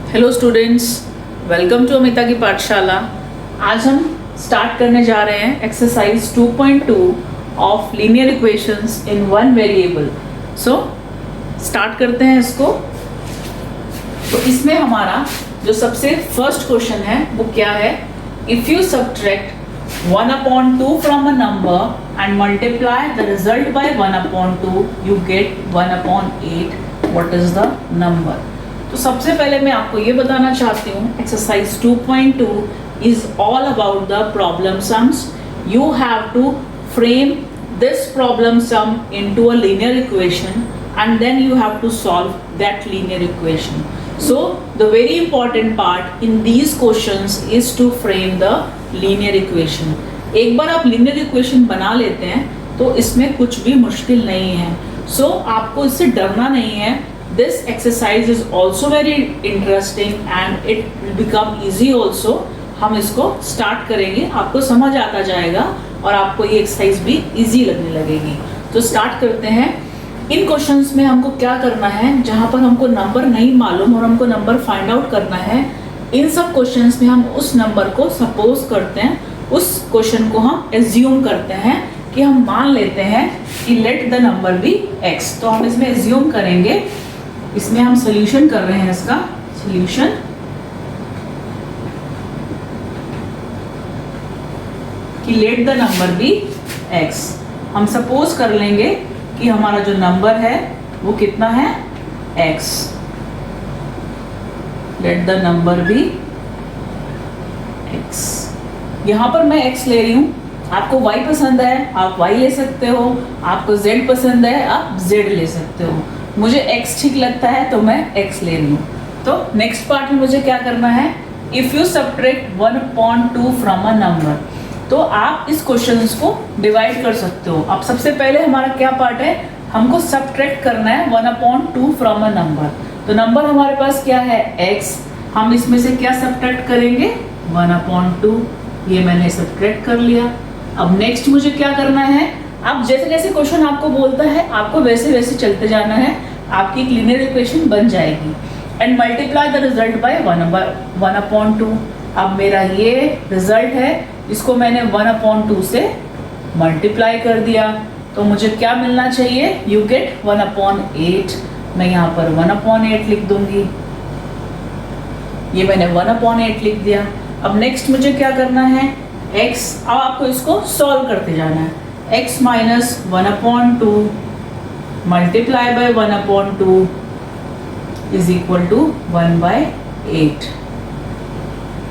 Hello students, welcome to Amita की पाठशाला। आज हम स्टार्ट करने जा रहे हैं exercise 2.2 of linear equations in one variable. So start करते हैं इसको। तो इसमें हमारा जो सबसे फर्स्ट क्वेश्चन है वो क्या है, if you subtract 1/2 from a number and multiply the result by 1/2 you get 1/8, what is the number. तो सबसे पहले मैं आपको ये बताना चाहती हूँ, exercise 2.2 is all about the problem sums. You have to frame this problem sum into a linear equation and then you have to solve that linear equation. So the very important part in these questions is to frame the linear equation. एक बार आप linear equation बना लेते हैं तो इसमें कुछ भी मुश्किल नहीं है। So आपको इससे डरना नहीं है। This exercise is also very interesting and it will become easy also. हम इसको start करेंगे, आपको समझ आता जाएगा और आपको ये exercise भी easy लगने लगेगी। तो start करते हैं। इन क्वेश्चंस में हमको क्या करना है, जहाँ पर हमको नंबर नहीं मालूम और हमको नंबर फाइंड आउट करना है, इन सब क्वेश्चंस में हम उस नंबर को सपोज करते हैं, उस क्वेश्चन को हम एज्यूम करते हैं कि हम मान लेते हैं कि let the number be x। तो हम इसमें एज्यूम करेंगे, इसमें हम सोल्यूशन कर रहे हैं, इसका सोल्यूशन कि let the number be x। हम सपोज कर लेंगे कि हमारा जो नंबर है वो कितना है x। Let the number be x। यहाँ पर मैं x ले रही हूँ, आपको y पसंद है आप y ले सकते हो, आपको z पसंद है आप z ले सकते हो। मुझे x ठीक लगता है तो मैं x ले रही हूँ। तो नेक्स्ट पार्ट में मुझे क्या करना है, if you subtract 1/2 from a number, तो आप इस क्वेश्चंस को डिवाइड कर सकते हो। अब सबसे पहले हमारा क्या पार्ट है, हमको सब्ट्रैक्ट करना है 1/2 फ्रॉम अ नंबर। तो नंबर हमारे पास क्या है x, हम इसमें से क्या सब्ट्रैक्ट करेंगे 1/2, ये मैंने सब्ट्रैक्ट कर लिया। अब नेक्स्ट मुझे क्या करना है, अब जैसे जैसे क्वेश्चन आपको बोलता है आपको वैसे वैसे चलते जाना है, आपकी एक लीनियर इक्वेशन बन जाएगी। And multiply the result by 1/2। अब मेरा ये रिजल्ट है, इसको मैंने 1/2 से मल्टीप्लाई कर दिया, तो मुझे क्या मिलना चाहिए, यू गेट 1/8। मैं यहाँ पर 1/8 लिख दूंगी, ये मैंने 1/8 लिख दिया। अब नेक्स्ट मुझे क्या करना है, x। अब आपको इसको सॉल्व करते जाना है, x minus 1/2 multiply by 1/2 is equal to 1/8।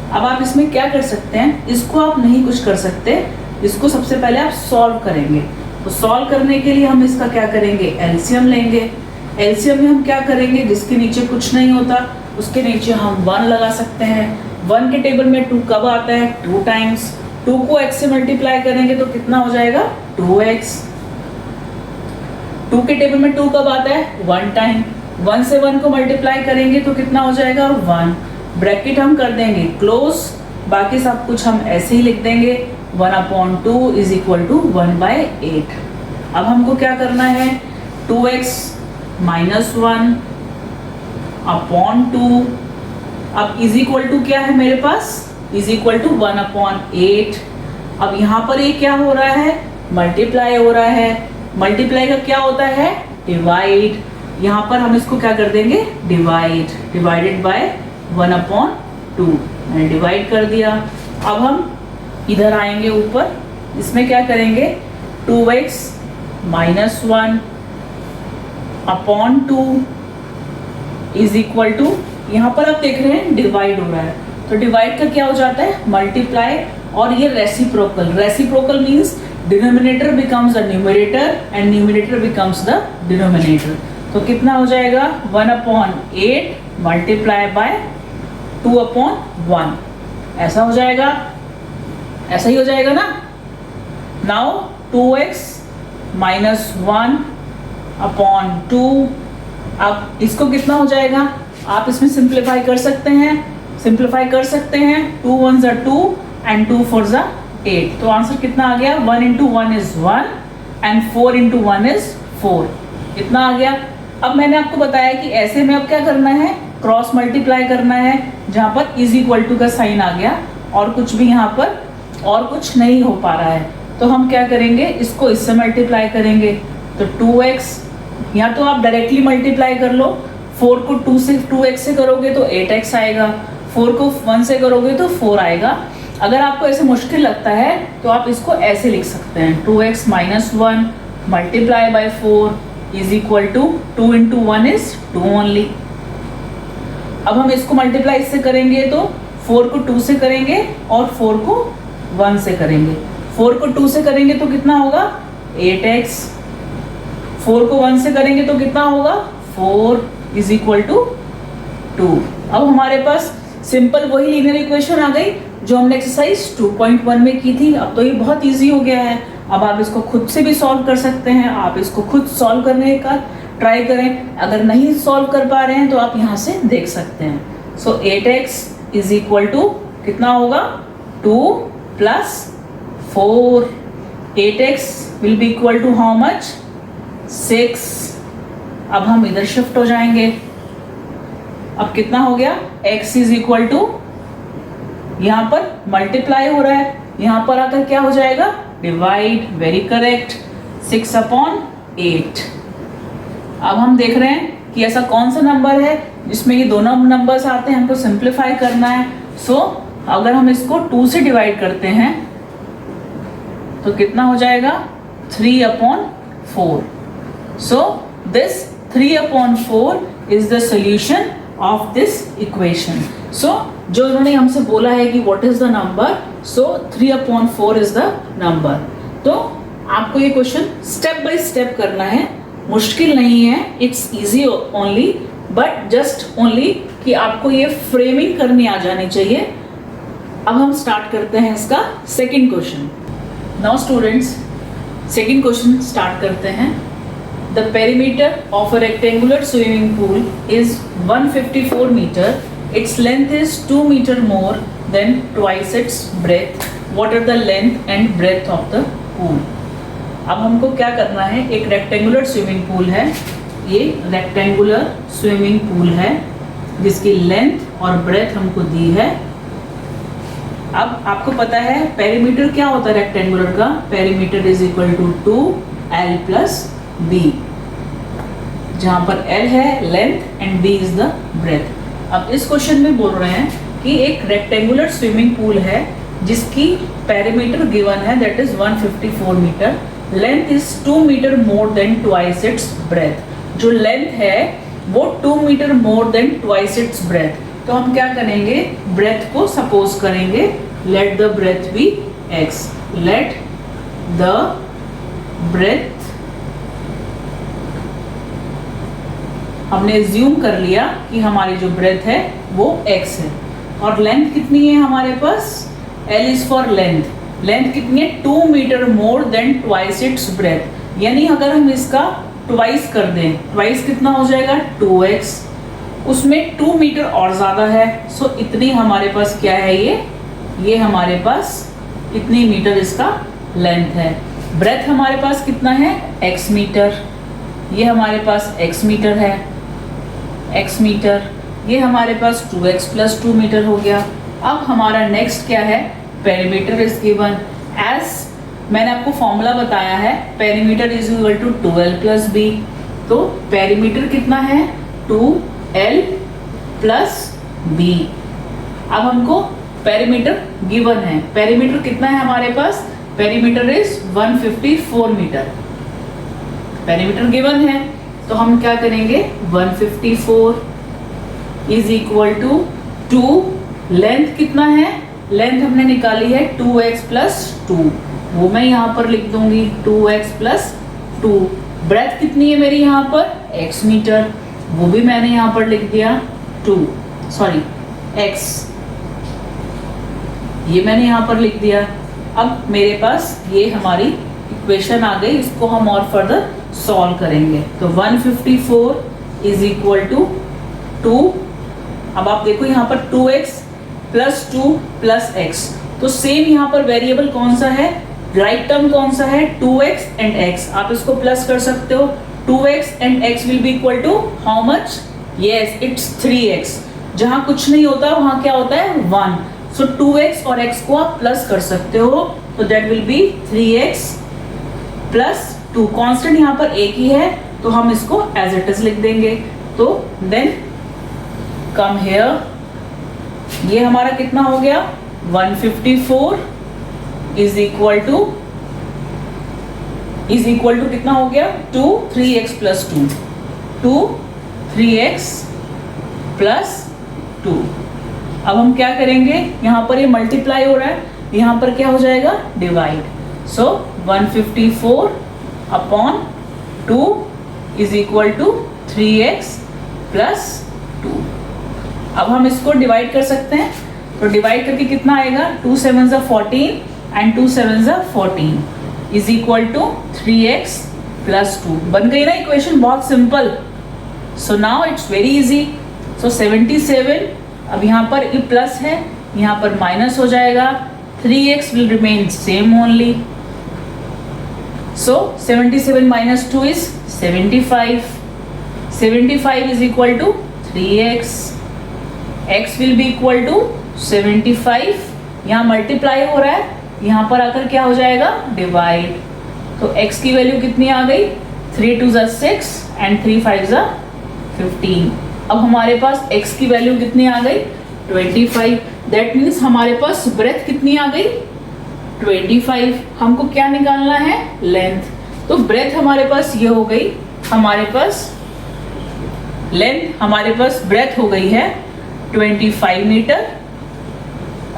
अब आप इसमें क्या कर सकते हैं, इसको आप नहीं कुछ कर सकते, इसको सबसे पहले आप सॉल्व करेंगे। तो सॉल्व करने के लिए हम इसका क्या करेंगे, एलसीएम लेंगे। एलसीएम में हम क्या करेंगे, जिसके नीचे कुछ नहीं होता उसके नीचे हम 1 लगा सकते हैं। 1 के टेबल में 2 कब आता है, 2 टाइम्स। 2 को x से मल्टीप्लाई करेंगे तो कितना हो जाएगा 2x। 2 के टेबल में 2 कब आता है, 1 टाइम। 1 से 1 को मल्टीप्लाई करेंगे तो कितना हो जाएगा 1। ब्रैकेट हम कर देंगे क्लोज, बाकी सब कुछ हम ऐसे ही लिख देंगे, 1/2 इज इक्वल टू 1/8। अब हमको क्या करना है, 2x माइनस 1/2। अब इज इक्वल टू क्या है मेरे पास, इज इक्वल टू 1/8। अब यहाँ पर ये क्या हो रहा है, मल्टीप्लाई हो रहा है। मल्टीप्लाई का क्या होता है, डिवाइड। यहाँ पर हम इसको क्या कर देंगे, डिवाइड, डिवाइडेड बाय 1/2। मैंने डिवाइड कर दिया। अब हम इधर आएंगे ऊपर, इसमें क्या करेंगे, 2x minus 1/2 is equal to, यहाँ पर आप देख रहे हैं डिवाइड हो रहा है, तो डिवाइड का क्या हो जाता है, मल्टीप्लाई। और ये reciprocal, reciprocal means denominator becomes the numerator and numerator becomes the denominator. तो कितना हो जाएगा 1/8 मल्टीप्लाई बाय 2/1, ऐसा हो जाएगा, ऐसा ही हो जाएगा ना। नाउ 2x माइनस 1/2, अब इसको कितना हो जाएगा, आप इसमें सिंप्लीफाई कर सकते हैं, सिंप्लीफाई कर सकते हैं। 2 1s are 2 and 2 4s are 8। तो आंसर कितना आ गया, 1 into 1 is 1 and 4 into 1 is 4। इतना आ गया। अब मैंने आपको बताया कि ऐसे में अब क्या करना है, क्रॉस मल्टीप्लाई करना है, जहाँ पर इज इक्वल टू का साइन आ गया और कुछ भी यहाँ पर और कुछ नहीं हो पा रहा है, तो हम क्या करेंगे, इसको इससे मल्टीप्लाई करेंगे। तो 2x, या तो आप डायरेक्टली मल्टीप्लाई कर लो, 4 को 2x से करोगे तो 8x आएगा, 4 को 1 से करोगे तो 4 आएगा। अगर आपको ऐसे मुश्किल लगता है तो आप इसको ऐसे लिख सकते हैं, 2x minus 1 multiply by 4 is equal to 2 into 1 is 2 only. अब हम इसको मल्टीप्लाई इससे करेंगे तो 4 को 2 से करेंगे और 4 को 1 से करेंगे। 4 को 2 से करेंगे तो कितना होगा 8x, 4 को 1 से करेंगे तो कितना होगा 4 इज इक्वल टू 2। अब हमारे पास सिंपल वही लीनियर इक्वेशन आ गई जो हमने एक्सरसाइज 2.1 में की थी। अब तो ये बहुत इजी हो गया है, अब आप इसको खुद से भी सॉल्व कर सकते हैं। आप इसको खुद सॉल्व करने का ट्राई करें, अगर नहीं सॉल्व कर पा रहे हैं तो आप यहाँ से देख सकते हैं। सो 8x इज इक्वल टू कितना होगा 2 plus 4, 8x will be equal to how much 6। अब हम इधर शिफ्ट हो जाएंगे, अब कितना हो गया x इज इक्वल टू, यहाँ पर मल्टीप्लाई हो रहा है, यहाँ पर आकर क्या हो जाएगा डिवाइड, वेरी करेक्ट, 6/8। अब हम देख रहे हैं कि ऐसा कौन सा नंबर है जिसमें ये दोनों नंबर्स आते हैं, हमको सिंप्लीफाई करना है। सो अगर हम इसको 2 से डिवाइड करते हैं तो कितना हो जाएगा 3/4। So this 3/4 is the solution of this equation. So जो इन्होंने हमसे बोला है कि what is the number, so 3/4 is the number. तो आपको ये क्वेश्चन स्टेप बाय स्टेप करना है, मुश्किल नहीं है, it's easy only, but just only कि आपको ये फ्रेमिंग करनी आ जानी चाहिए। अब हम स्टार्ट करते हैं इसका second question. Now students, second question start करते हैं। The perimeter of a rectangular swimming pool is 154 meter. Its length is 2 meter more than twice its breadth. What are the length and breadth of the pool? अब हमको क्या करना है, एक rectangular swimming pool है, ये रेक्टेंगुलर स्विमिंग पूल है जिसकी लेंथ और ब्रेथ हमको दी है। अब आपको पता है पेरीमीटर क्या होता है रेक्टेंगुलर का, perimeter is equal to 2l plus b, जहां पर l है length and b is the breadth. अब इस क्वेश्चन में बोल रहे हैं कि एक रेक्टेंगुलर स्विमिंग पूल है जिसकी पेरीमीटर गिवन है that is 154 metre, length is 2 metre more than twice its breadth. जो लेंथ है वो 2 metre more than twice its breadth. तो हम क्या करेंगे, ब्रेथ को सपोज करेंगे, let the breadth be x, let the breadth, हमने एज्यूम कर लिया कि हमारी जो ब्रेथ है वो x है और लेंथ कितनी है हमारे पास, L is for length, length कितनी है 2 metre more than twice its breadth. यानी अगर हम इसका ट्वाइस कर दें, ट्वाइस कितना हो जाएगा 2x, उसमें 2 मीटर और ज़्यादा है, सो इतनी हमारे पास क्या है, ये हमारे पास इतनी मीटर इसका लेंथ है। ब्रेथ हमारे पास कितना है x मीटर, ये हमारे पास x मीटर है, x मीटर, ये हमारे पास 2x प्लस 2 मीटर हो गया। अब हमारा नेक्स्ट क्या है, पेरीमीटर इज गिवन एज, मैंने आपको फॉर्मूला बताया है, perimeter is equal to 2l plus b। तो पेरीमीटर कितना है 2l प्लस b। अब हमको पेरीमीटर गिवन है, पेरीमीटर कितना है हमारे पास, perimeter is 154 metre, perimeter given है। तो हम क्या करेंगे 154 इज इक्वल टू 2, लेंथ कितना है, लेंथ हमने निकाली है 2x प्लस 2, वो मैं यहाँ पर लिख दूंगी 2x प्लस 2। ब्रेथ कितनी है मेरी यहाँ पर x मीटर, वो भी मैंने यहाँ पर लिख दिया x, ये मैंने यहाँ पर लिख दिया। अब मेरे पास ये हमारी इक्वेशन आ गई, इसको हम और फर्दर सॉल्व करेंगे। तो 154 इज इक्वल टू 2, अब आप देखो यहाँ पर 2x प्लस 2 प्लस x, तो सेम यहाँ पर वेरिएबल कौन सा है, राइट टर्म कौन सा है 2x एंड x, आप इसको प्लस कर सकते हो। 2x and x will be equal to how much yes it's 3x, जहां कुछ नहीं होता वहां क्या होता है 1, सो 2x और x को आप प्लस कर सकते हो, तो that will B 3x plus 2, constant यहाँ पर एक ही है तो हम इसको एज इट इज लिख देंगे। तो देन कम हियर, ये हमारा कितना हो गया 154 इज इक्वल टू कितना हो गया 2 3x प्लस 2 3x प्लस 2। अब हम क्या करेंगे, यहाँ पर ये मल्टीप्लाई हो रहा है, यहाँ पर क्या हो जाएगा divide, so 154 upon 2 is equal to 3x plus 2। अब हम इसको डिवाइड कर सकते हैं, तो डिवाइड करके कितना आएगा 2 7 14 and 2 7 14 is equal to 3x plus 2। बन गई ना इक्वेशन, बहुत simple. So now it's very easy. So 77, अब यहाँ पर ये प्लस है, यहाँ पर माइनस हो जाएगा, 3x will remain same only. So 77 minus 2 is 75, 75 is equal to 3x, x will be equal to 75, यहाँ मल्टीप्लाई हो रहा है, यहाँ पर आकर क्या हो जाएगा डिवाइड, तो x की वैल्यू कितनी आ गई 3 2 6 एंड 3 5 15। अब हमारे पास x की वैल्यू कितनी आ गई 25, दैट मीन्स हमारे पास ब्रेथ कितनी आ गई 25। हमको क्या निकालना है लेंथ, तो ब्रेथ हमारे पास ये हो गई, हमारे पास लेंथ हमारे पास ब्रेथ हो गई है 25 मीटर,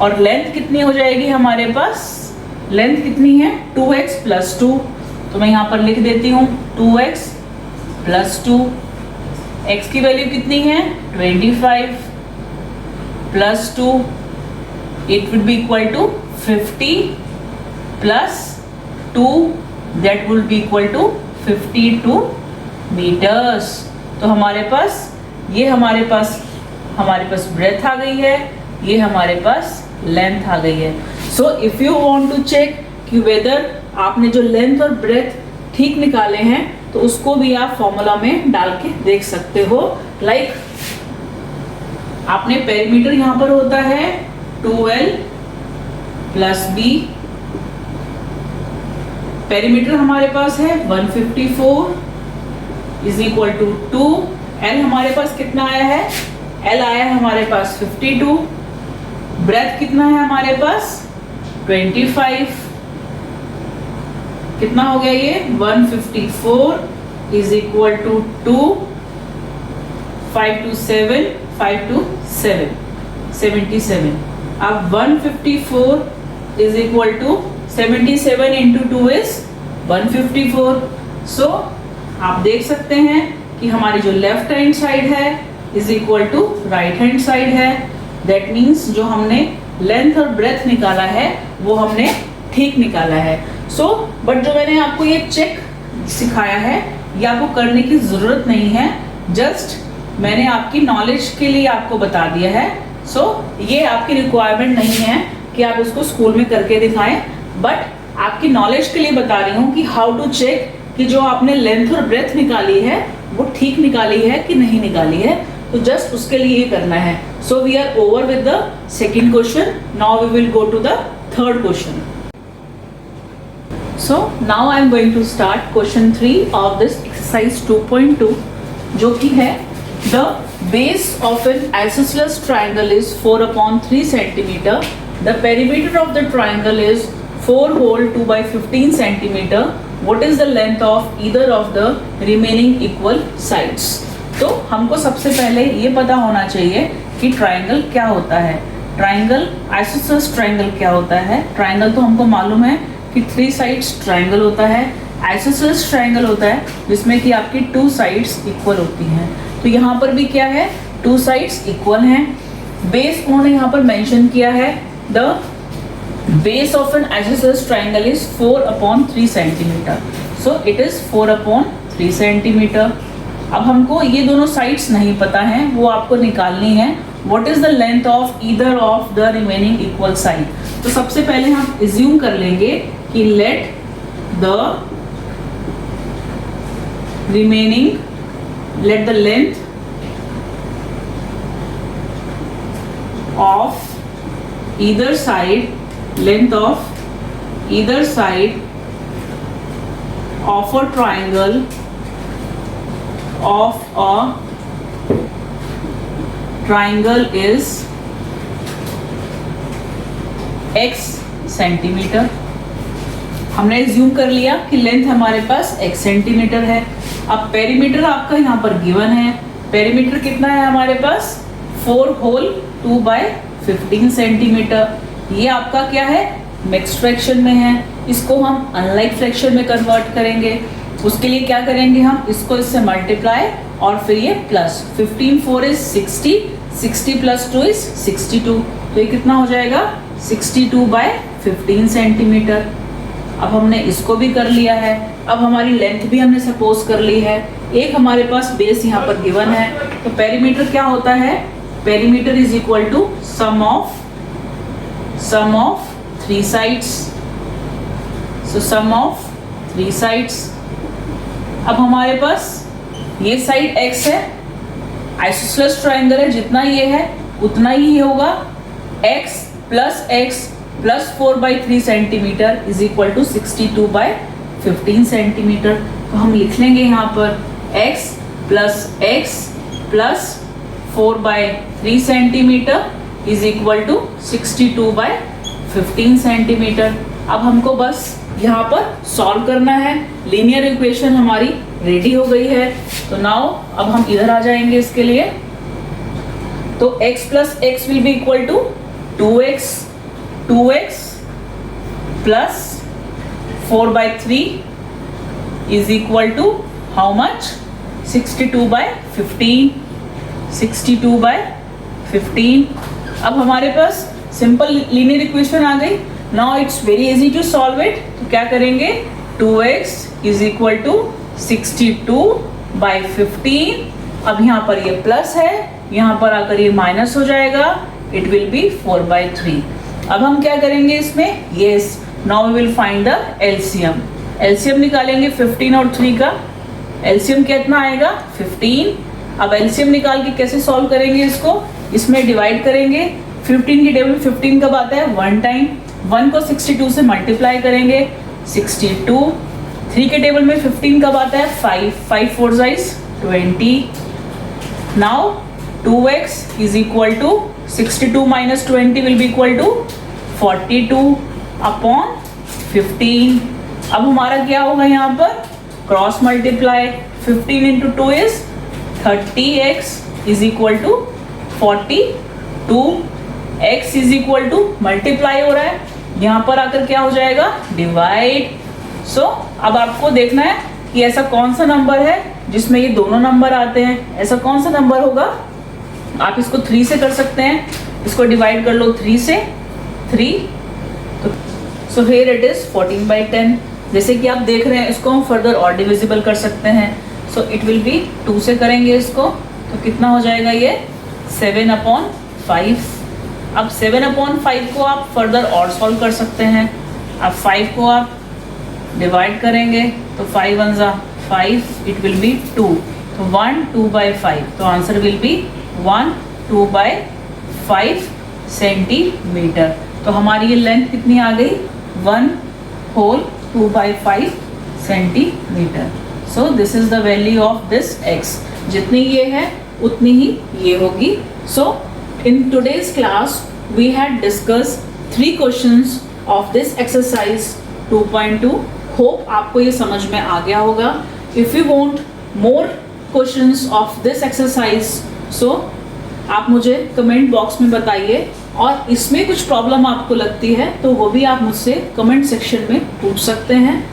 और लेंथ कितनी हो जाएगी हमारे पास, लेंथ कितनी है 2x प्लस 2, तो मैं यहाँ पर लिख देती हूँ 2x प्लस 2, x की वैल्यू कितनी है 25 plus 2, it will be equal to 50 plus 2, that will be equal to 52 metres. तो हमारे पास ये हमारे पास ब्रेथ आ गई है, ये हमारे पास लेंथ आ गई है। So if you want to check कि वेदर आपने जो लेंथ और ब्रेथ ठीक निकाले हैं, तो उसको भी आप फॉर्मूला में डाल के देख सकते हो। लाइक आपने पेरीमीटर यहाँ पर होता है 2l प्लस b, पेरीमीटर हमारे पास है 154 इज इक्वल टू 2, l हमारे पास कितना आया है, l आया है हमारे पास 52, ब्रेथ कितना है हमारे पास 25, कितना हो गया ये 154 इज इक्वल टू 2 5 2 7 5 2 7 77। अब 154 is equal to 77 into 2 is 154। So आप देख सकते हैं कि हमारी जो लेफ्ट हैंड साइड है is equal to right hand side है, दैट मीन्स जो हमने लेंथ और ब्रेथ निकाला है वो हमने ठीक निकाला है। सो बट जो मैंने आपको ये चेक सिखाया है ये आपको करने की ज़रूरत नहीं है, जस्ट मैंने आपकी नॉलेज के लिए आपको बता दिया है। सो ये आपकी रिक्वायरमेंट नहीं है कि आप उसको स्कूल में करके दिखाएं, बट आपकी नॉलेज के लिए बता रही हूँ कि हाउ टू चेक कि जो आपने लेंथ और ब्रेथ निकाली है वो ठीक निकाली है कि नहीं निकाली है, तो जस्ट उसके लिए ये करना है। So we are over with the second question, now we will go to the third question. So now I am going to start question 3 of this exercise 2.2, जो कि है the base of an isosceles triangle is 4/3 centimetre, the perimeter of the triangle is 4 whole 2/15 centimeter. What is the length of either of the remaining equal sides? तो हमको सबसे पहले ये पता होना चाहिए कि ट्राइंगल क्या होता है, ट्राइंगल आइसोसेलेस ट्राइंगल क्या होता है। ट्राइंगल तो हमको मालूम है कि 3 साइड्स ट्राइंगल होता है, आइसोसेलेस ट्राइंगल होता है जिसमें कि आपकी 2 साइड्स इक्वल होती हैं। तो यहाँ पर भी क्या है 2 साइड्स इक्वल हैं। बेस उन्होंने यहाँ पर मेंशन किया है, the base of an isosceles triangle is 4/3 centimeter, so it is 4/3 centimeter। अब हमको ये दोनों साइड्स नहीं पता हैं, वो आपको निकालनी है। What is the length of either of the remaining equal side? तो सबसे पहले हम assume कर लेंगे कि let the length of either side, length of either side of a triangle of a triangle is x centimetre. हमने assume कर लिया कि लेंथ हमारे पास x सेंटीमीटर है। अब पेरीमीटर आपका यहाँ पर गिवन है। पेरीमीटर कितना है हमारे पास? 4 होल 2/15 सेंटीमीटर। ये आपका क्या है? मिक्स्ड फ्रैक्शन में है। इसको हम अनलाइक फ्रैक्शन में कन्वर्ट करेंगे। उसके लिए क्या करेंगे हम? इसको इससे मल्टीप्लाई और फिर ये प्लस। 15 4 is 60, 60 plus 2 is 62। तो ये कितना हो जाएगा? 62/15 सेंटीमीटर। अब हमने इसको भी कर लिया है। अब हमारी लेंथ भी हमने सपोज कर ली है। एक हमारे पास बेस यहाँ पर गिवन है। तो पेरीमीटर क्या होता है? Perimeter is equal to sum of 3 sides. So sum of 3 sides. अब हमारे पास ये साइड x है, आइसोसेलेस ट्रायंगल है, जितना ये है उतना ही होगा। x plus 4/3 centimetre is equal to 62/15 centimetre. तो हम लिख लेंगे यहाँ पर x plus 4/3 centimetre is equal to 62/15 centimetre. अब हमको बस यहाँ पर सॉल्व करना है। लीनियर इक्वेशन हमारी रेडी हो गई है। तो नाउ अब हम इधर आ जाएंगे इसके लिए। तो x plus x will be equal to 2x plus 4/3 is equal to how much? 62/15। 62/15। अब हमारे पास सिंपल लीनियर इक्वेशन आ गई। Now it's very easy to solve it. तो क्या करेंगे? 2x is equal to 62/15। अब यहाँ पर ये प्लस है, यहाँ पर आकर ये माइनस हो जाएगा। It will be 4/3। अब हम क्या करेंगे इसमें? Yes, now we will find the LCM. LCM निकालेंगे 15 और 3 का। एलसीएम कितना आएगा? 15। अब एलसीएम निकाल के कैसे सॉल्व करेंगे इसको? इसमें डिवाइड करेंगे। 15 की टेबल में 15 कब आता है? 1 टाइम। 1 को 62 से मल्टीप्लाई करेंगे, 62। 3 के टेबल में 15 कब आता है? 5 4 is 20। Now 2x is equal to 62 minus 20 will be equal to 42/15। अब हमारा क्या होगा यहाँ पर? Cross multiply. 15 into 2 is 30x is equal to 42। x is equal to multiply हो रहा है, यहाँ पर आकर क्या हो जाएगा? डिवाइड। सो अब आपको देखना है कि ऐसा कौन सा नंबर है जिसमें ये दोनों नंबर आते हैं। ऐसा कौन सा नंबर होगा? आप इसको 3 से कर सकते हैं। इसको डिवाइड कर लो 3 से, 3। So here it is 14/10। जैसे कि आप देख रहे हैं, इसको हम फर्दर और डिविजिबल कर सकते हैं। सो इट विल बी 2 से करेंगे इसको, तो कितना हो जाएगा ये? 7/5। अब 7/5 को आप फर्दर और सॉल्व कर सकते हैं। अब 5 को आप डिवाइड करेंगे तो 5 1 जा 5, इट विल बी 2। तो 1 2/5। तो आंसर विल बी 1 2/5 सेंटीमीटर। तो हमारी ये लेंथ कितनी आ गई? 1 whole 2/5 centimetre. So this is the value of this x। जितनी ये है उतनी ही ये होगी। So in today's class we had discuss 3 questions of this exercise 2.2। Hope आपको ये समझ में आ गया होगा। If you want more questions of this exercise, so आप मुझे कमेंट बॉक्स में बताइए, और इसमें कुछ प्रॉब्लम आपको लगती है तो वो भी आप मुझसे कमेंट सेक्शन में पूछ सकते हैं।